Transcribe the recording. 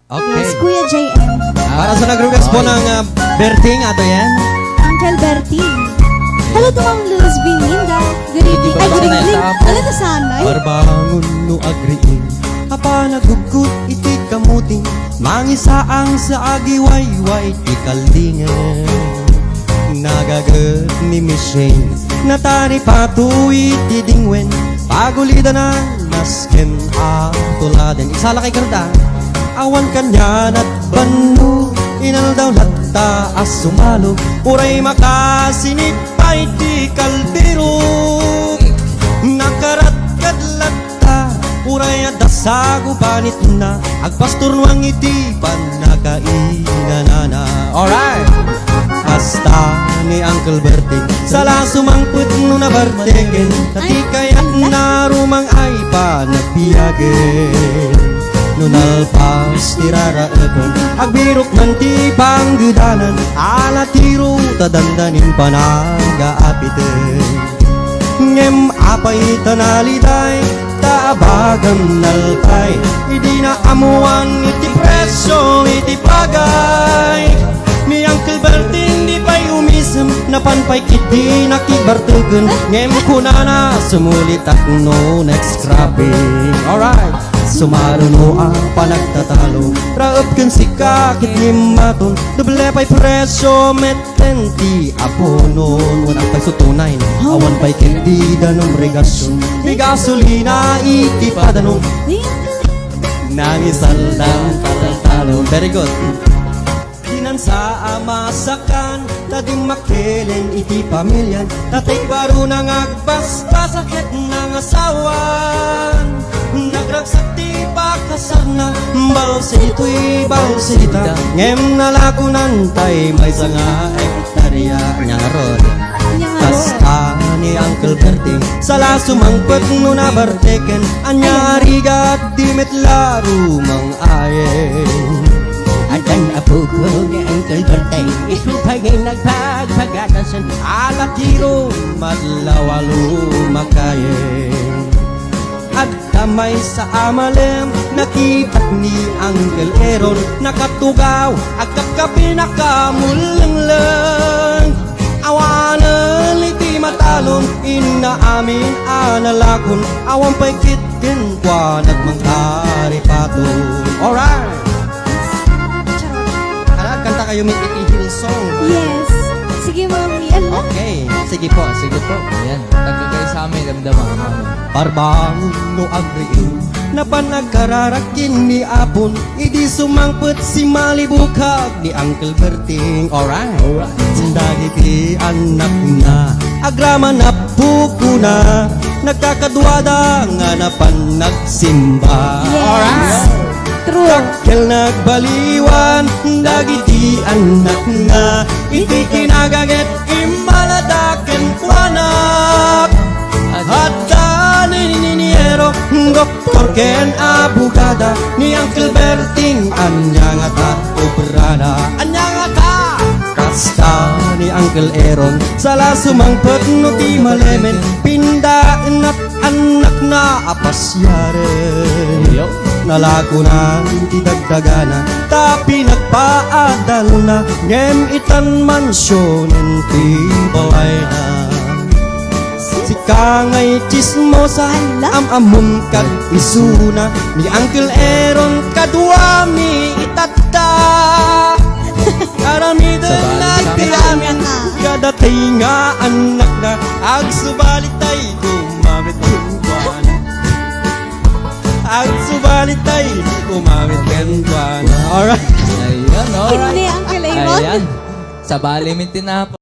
Okay. Yes, Kuya JM. Para sa nag-request po ng Berting, ato yan. Uncle Bertie. Hello to Ma'am Luz Bininda. Good evening. Ay, good evening. Hello to Sanay. Barbangon no agriin, apanagugot iti kamuting, mangisaang sa agiwayway ti kaldingan. Nagagat ni Michelle, natari pato iti dingwen, pagulida na nasken atuladen. Isala kay Garda, awan kanyan at banu, inaldaw latta as sumalo, uray makasinip pa iti kalbiro. Nakarat kadlatta, uray at dasago panit na, agpastor nuang iti panakainanana. Alright! Basta ni Uncle Berting, sala sumangput no na bartegen, tati kaya't narumang ay pa nagbiyagen. Nunalpas tiraraepen, agbirok man ti panggudanan, ala tiro tadandanin panagaapiten. Ngem apay tanaliday, taabagam nalpay, idi na amuan iti presyo iti pagay. Ni Uncle Berting di pa'y umisem, napanpay kiti nakibartugan, ngem kunana sumulit no next scrapping. Alright! Sumaruno ang panagtatalo, raop kan si kakit ni maton, doble pa'y presyo metenti aponon. Walang pa'y sutunay, awan pa'y kendi danong regasyon, di gasolina iti padanong, nangisaldang tatal-talo. Very good. Sa amasakan, tadim makelen iti pamilyan, tatay baro nang agbasbasakit ng asawan. Nagragsak ti pakasarna, balsito'y balsita, ngem nalakunan tay may sanga ektarya niyang arod. Basta ni Uncle Berting, sala sumangpet no na barteken, anyarigat di metlaro mang ayen. Adan apuko ni Uncle Berting, isupagay nagpagpagatasan, ala tiro madlawalo makayen. At tamay sa amalem, nakipat ni Uncle Aaron, nakatugaw at kakapi nakamulanglang. Awanan iti matalon, inaamin analakon, awan pa'y kitkin kwa nagmangkaripaton. Alright! Kanta kayo may itihil song. Yes. Sige, Mami. Ano? Okay. Sige po. ayan, taga kayo sa amin, damdaman. Parbang no agriin, na panagkararakin ni Apon, idi sumangpet si malibukag ni Uncle Berting. Alright. Dagiti anak na, agrama na puko na, nagkakadwada nga na panagsimba. Yes. True. Kakil nagbaliwan, dagiti anak na, iti kinagaget imaladaken kwanak. At kanininiero, doktor ken abugada, ni Uncle Berting anyang ata obrada. Anyang ata! Kasta ni Uncle Aaron, sala sumangpet no ti malemen, pindaan at anak na apasyaren. Nalako na ti dagdagana, tapi nagpaadal na, ngem itan mansyonen ti balay na. Si kangay chismosa, am-amun kag isuna, ni Uncle Aaron kaduami itata. Karamidan nagpiramin, kadatay nga anak na, agsubalitay gumamit ng buwan. Agsubalitay gumamit ng buwan. Alright. Ayan, alright. Hindi, Uncle Aaron. Ayan, sa bali min tinapon.